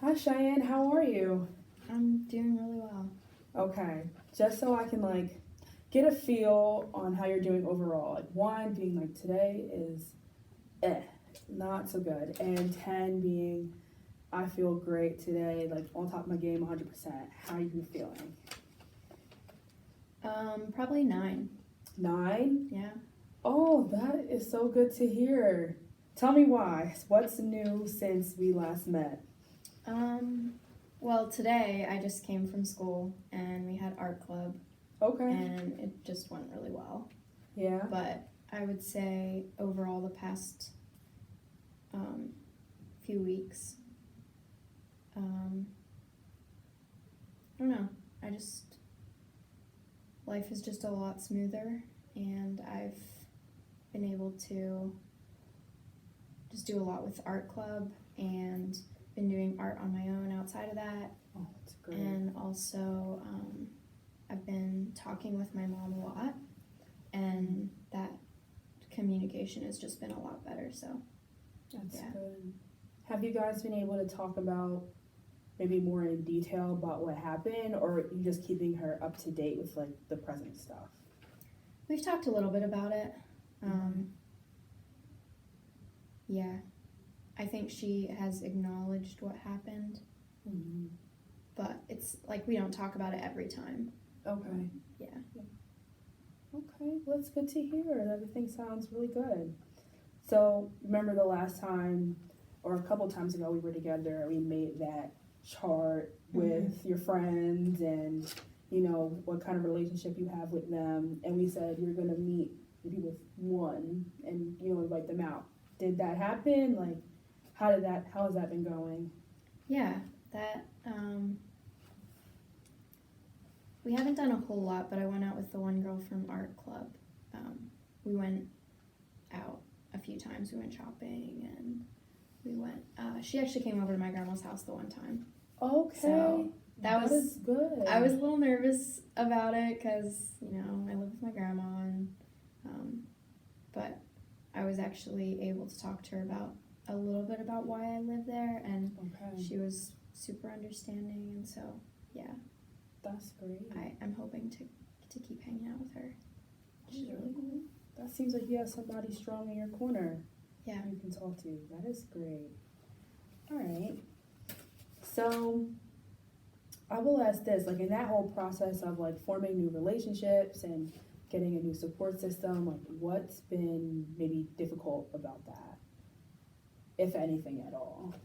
Hi Cheyenne, how are you? I'm doing really well. Okay, just so I can get a feel on how you're doing overall. Like one being like today is not so good, and 10 being I feel great today, like on top of my game 100%. How are you feeling? Probably 9. 9? Yeah. Oh, that is so good to hear. Tell me why. What's new since we last met? Well, today I just came from school and we had art club Okay. and it just went really well. Yeah. But I would say overall the past few weeks, I don't know. Life is just a lot smoother and I've been able to just do a lot with art club and been doing art on my own outside of that. Oh, that's great. And also, I've been talking with my mom a lot, and that communication has just been a lot better. So, That's yeah. good. Have you guys been able to talk about maybe more in detail about what happened, or are you just keeping her up to date with the present stuff? We've talked a little bit about it. Yeah, I think she has acknowledged what happened, Mm-hmm. but it's like we don't talk about it every time. Okay. Yeah. Okay, well, that's good to hear. Everything sounds really good. So, remember the last time, or a couple times ago, we were together, we made that chart with your friends and, what kind of relationship you have with them. And we said you're going to meet maybe with one and, invite them out. Did that happen? How has that been going? Yeah, we haven't done a whole lot, but I went out with the one girl from art club. We went out a few times. We went shopping and we went. She actually came over to my grandma's house the one time. Okay, so that was good. I was a little nervous about it because I live with my grandma, and but I was actually able to talk to her about a little bit about why I live there, and she was super understanding, and so yeah. That's great. I'm hoping to keep hanging out with her. She's really cool. That seems like you have somebody strong in your corner. Yeah. You can talk to. That is great. All right. So I will ask this, in that whole process of forming new relationships and getting a new support system, what's been maybe difficult about that, if anything at all?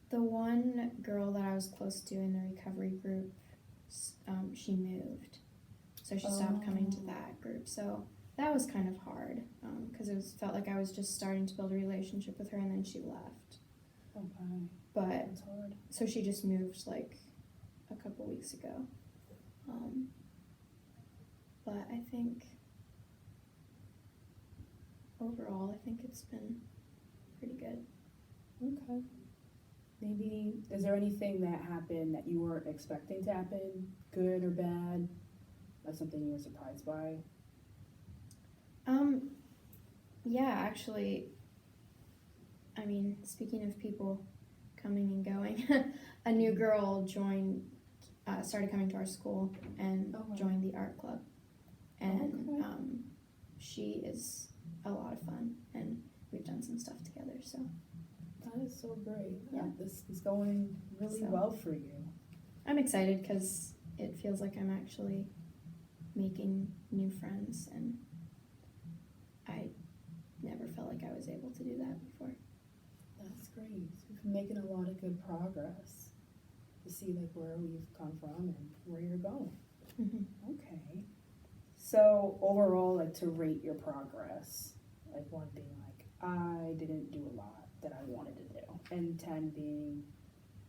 The one girl that I was close to in the recovery group, she moved, so she stopped coming to that group. So that was kind of hard because it felt like I was just starting to build a relationship with her, and then she left. Okay. But that's hard. So she just moved a couple weeks ago. But I think overall, I think it's been pretty good. Okay. Maybe, is there anything that happened that you weren't expecting to happen, good or bad? Something you were surprised by? Yeah, actually, I mean, speaking of people coming and going, a new girl started coming to our school and joined the art club. And she is a lot of fun, and we've done some stuff together, so. That is so great. Yeah. This is going really well for you. I'm excited because it feels like I'm actually making new friends, and I never felt like I was able to do that before. That's great. You've been making a lot of good progress to see where we've come from and where you're going. Mm-hmm. Okay. So overall, to rate your progress, 1 being I didn't do a lot that I wanted to do, and 10 being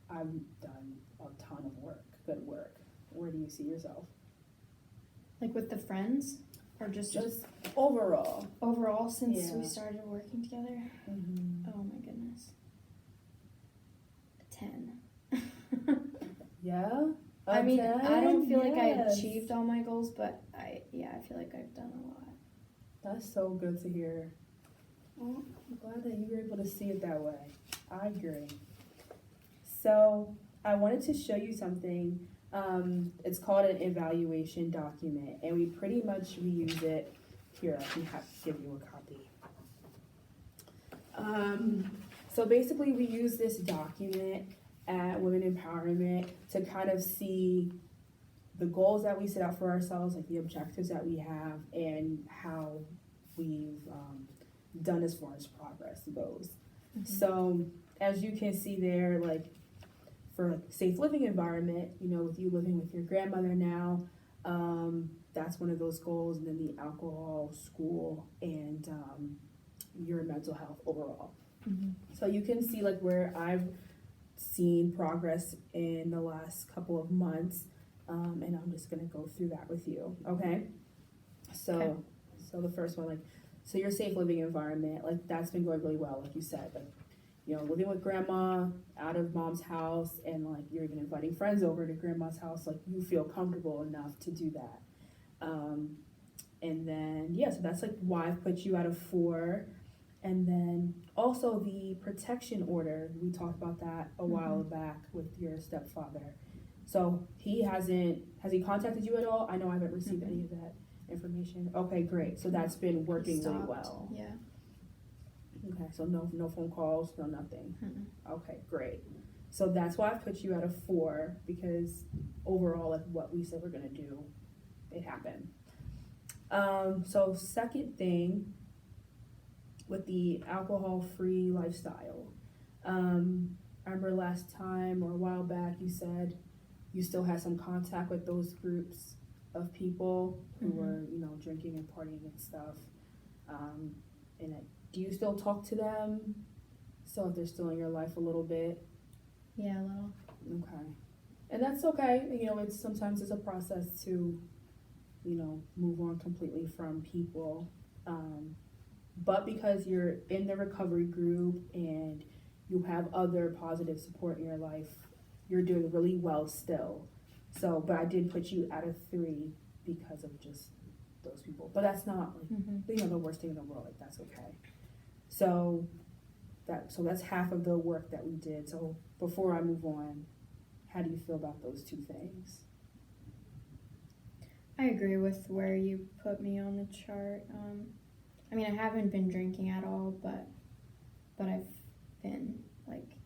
I've done a ton of work, good work. Where do you see yourself? With the friends, or just overall? Overall, since we started working together. Mm-hmm. Oh my goodness. 10. Yeah. I mean, I don't feel like I achieved all my goals, but I feel like I've done a lot. That's so good to hear. Oh, I'm glad that you were able to see it that way. I agree. So I wanted to show you something. It's called an evaluation document, and we pretty much reuse it. Here, I can give you a copy. So basically, we use this document at Women Empowerment to kind of see the goals that we set out for ourselves, like the objectives that we have, and how we've done as far as progress goes. So as you can see there, like for a safe living environment, you know, with you living with your grandmother now, that's one of those goals, and then the alcohol, school, and your mental health overall. So you can see like where I've seen progress in the last couple of months, and I'm just gonna go through that with you, okay? So, Okay. so the first one, like, so your safe living environment, like that's been going really well, like you said, like, you know, living with grandma out of mom's house, and like you're even inviting friends over to grandma's house, like you feel comfortable enough to do that. And then, yeah, so that's like why I've put you out of 4. And then also the protection order, we talked about that a while back with your stepfather. So has he contacted you at all? I know I haven't received any of that information. Okay, great. So that's been working really well. Yeah. Okay, so no phone calls, no nothing. Mm-mm. Okay, great. So that's why I put you out of 4, because overall, like what we said we're gonna do, it happened. So second thing, with the alcohol-free lifestyle, I remember last time or a while back you said you still had some contact with those groups of people who were, you know, drinking and partying and stuff. And do you still talk to them? So if they're still in your life a little bit? Yeah, a little. Okay. And that's okay. You know, sometimes it's a process to, you know, move on completely from people. But because you're in the recovery group and you have other positive support in your life, you're doing really well still. So, but I did put you out of 3 because of just those people. But that's not like, you know, the worst thing in the world. Like that's okay. So that's half of the work that we did. So before I move on, how do you feel about those 2 things? I agree with where you put me on the chart. I mean, I haven't been drinking at all, but I've been like,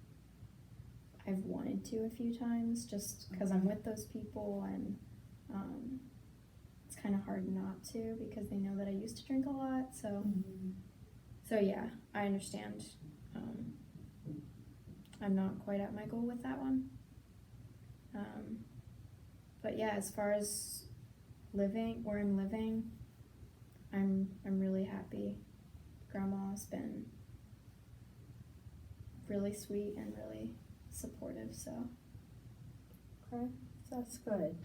I've wanted to a few times just because I'm with those people, and it's kind of hard not to because they know that I used to drink a lot. So yeah, I understand. I'm not quite at my goal with that one. But yeah, as far as where I'm living, I'm really happy. Grandma's been really sweet and really supportive, so. Okay, so that's good.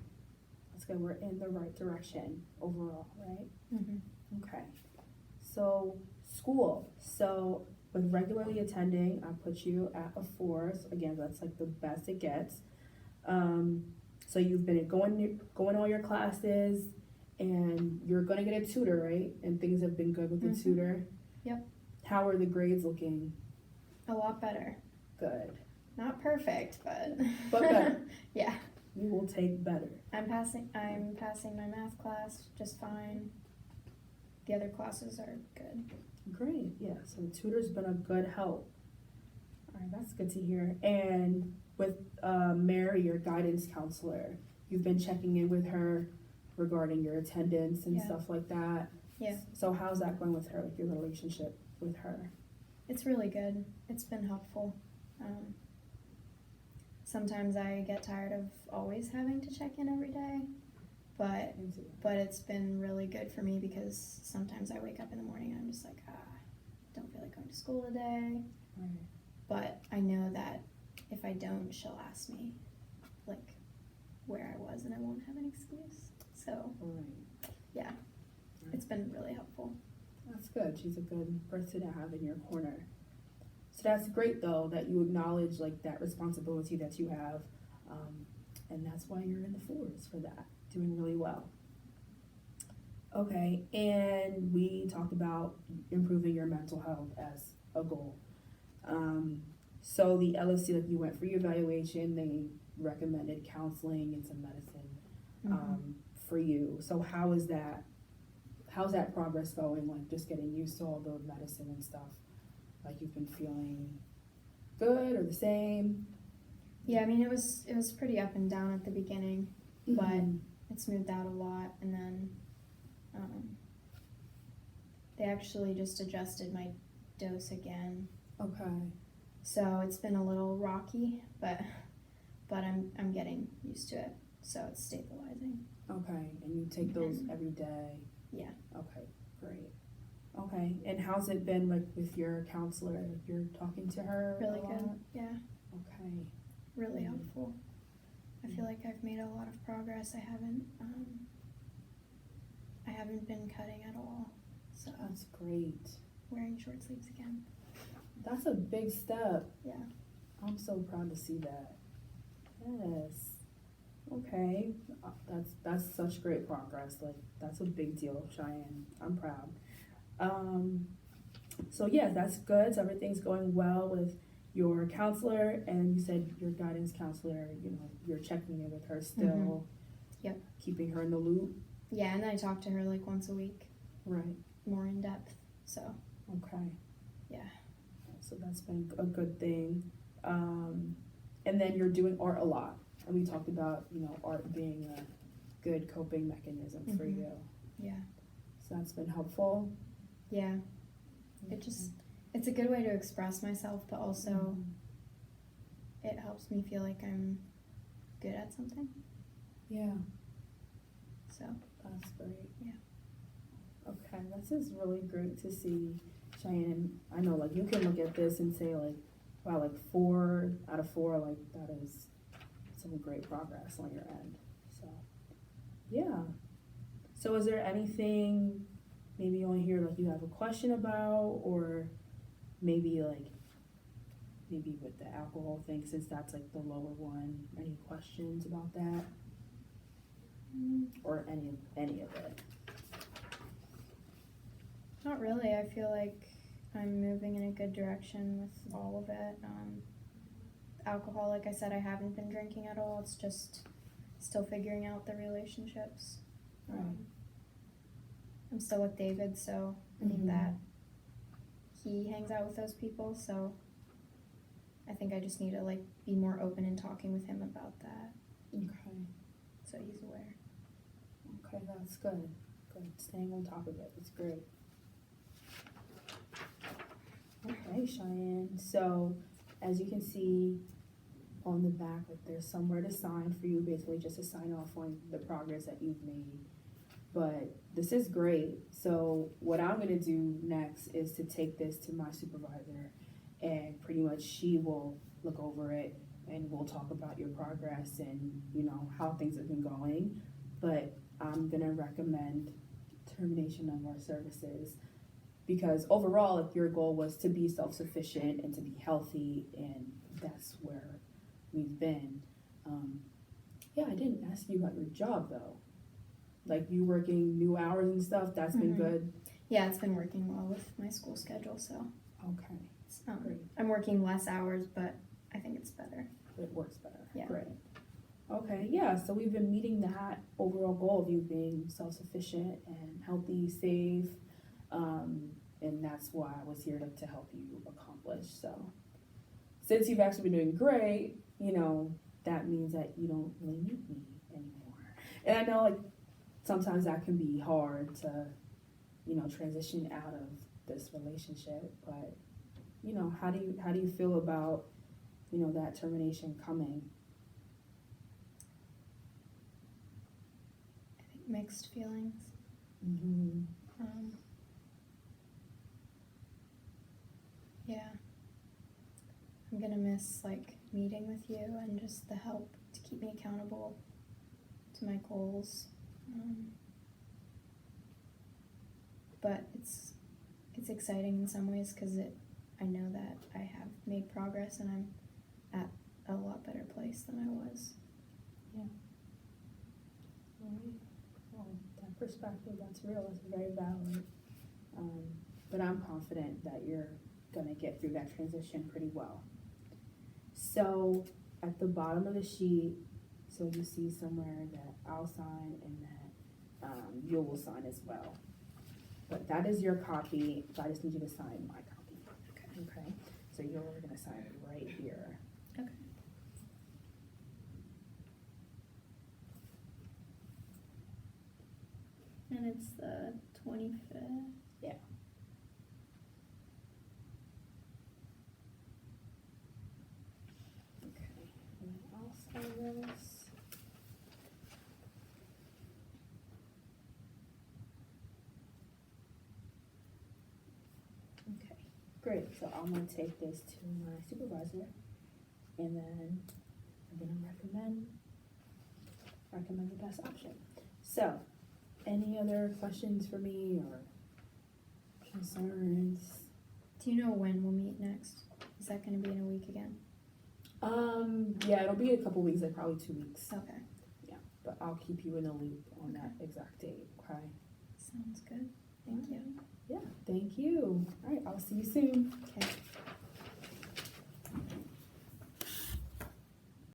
That's good. We're in the right direction overall, right? Okay. So school. So with regularly attending, I put you at a 4. So again, that's like the best it gets. So you've been going all your classes, and you're gonna get a tutor, right? And things have been good with the tutor. Yep. How are the grades looking? A lot better. Good. Not perfect, but better. Yeah. You will take better. I'm passing my math class just fine. The other classes are good. Great. Yeah. So the tutor's been a good help. All right, that's good to hear. And with Mary, your guidance counselor, you've been checking in with her regarding your attendance and stuff like that. Yeah. So how's that going with her, like your relationship with her? It's really good. It's been helpful. Sometimes I get tired of always having to check in every day, but it's been really good for me because sometimes I wake up in the morning and I'm just like, don't feel like going to school today. Right. But I know that if I don't, she'll ask me like where I was and I won't have an excuse. So yeah, it's been really helpful. That's good. She's a good person to have in your corner. So that's great though that you acknowledge like that responsibility that you have, and that's why you're in the 4s for that, doing really well. Okay, and we talked about improving your mental health as a goal. So the LFC, like you went for your evaluation, they recommended counseling and some medicine for you. So how's that progress going? Like just getting used to all the medicine and stuff. Like you've been feeling good or the same? Yeah, I mean it was pretty up and down at the beginning, but it smoothed out a lot, and then they actually just adjusted my dose again. Okay. So it's been a little rocky, but I'm getting used to it. So it's stabilizing. Okay, and you take those every day? Yeah. Okay, great. Okay, and how's it been like with your counselor? Like you're talking to her? Really a good. lot? Yeah. Okay. Really helpful. I feel like I've made a lot of progress. I haven't been cutting at all. So That's great. wearing short sleeves again. That's a big step. Yeah. I'm so proud to see that. Yes. Okay. That's such great progress. Like that's a big deal, Cheyenne. I'm proud. So yeah, that's good. So everything's going well with your counselor, and you said your guidance counselor, you know, you're checking in with her still. Yep. Keeping her in the loop. Yeah, and then I talk to her like once a week, Right. more in depth. So Okay. yeah. So that's been a good thing. And then you're doing art a lot. And we talked about, you know, art being a good coping mechanism for you. Yeah. So that's been helpful. Yeah. It's a good way to express myself, but also it helps me feel like I'm good at something. Yeah, So that's great. Yeah. Okay, this is really great to see, Cheyenne. I know, like, you can look at this and say, like, wow, like 4 out of 4, like, that is some great progress on your end. So, yeah. So is there anything maybe on here, like, you have a question about, or maybe with the alcohol thing, since that's like the lower one, any questions about that? Or any of it? not really. I feel like I'm moving in a good direction with all of it. Alcohol, like I said, I haven't been drinking at all. It's just still figuring out the relationships. I'm still with David, so I think that he hangs out with those people, so I think I just need to like be more open in talking with him about that, Okay. so he's aware. Okay, that's good. Good. Staying on top of it. It's great. Okay, Cheyenne. So, as you can see on the back, like there's somewhere to sign for you, basically just to sign off on the progress that you've made. But this is great. So, what I'm going to do next is to take this to my supervisor, and pretty much she will look over it and we'll talk about your progress and, you know, how things have been going. But I'm gonna recommend termination of our services because overall, if your goal was to be self-sufficient and to be healthy, and that's where we've been. Yeah, I didn't ask you about your job though. Like you working new hours and stuff, that's been good. Yeah, it's been working well with my school schedule, so Okay, it's, great. I'm working less hours, but I think it's better. It works better. Yeah. Great. Okay, yeah, so we've been meeting that overall goal of you being self-sufficient and healthy, safe, and that's why I was here to help you accomplish. So since you've actually been doing great, you know, that means that you don't really need me anymore. And I know like sometimes that can be hard to, you know, transition out of this relationship, but you know, how do you feel about, you know, that termination coming? I think mixed feelings. Yeah, I'm gonna miss like meeting with you and just the help to keep me accountable to my goals. But it's exciting in some ways because I know that I have made progress and I'm at a lot better place than I was. Alright. Well, perspective. That's real. That's very valid. But I'm confident that you're gonna get through that transition pretty well. So at the bottom of the sheet, so you see somewhere that I'll sign and that you will sign as well. But that is your copy, so I just need you to sign my copy. Okay. So you're gonna sign it right here. Okay. And it's the 25th. Yeah. Okay. And then I'll sign this. Okay, great. So I'm gonna take this to my supervisor, and then I'm gonna recommend the best option. So, any other questions for me or concerns? Do you know when we'll meet next? Is that going to be in a week again? Yeah, it'll be a couple weeks, like probably 2 weeks. Okay. But I'll keep you in the loop on that exact date. Okay. Sounds good. Thank you. Yeah. Thank you. All right. I'll see you soon. Okay.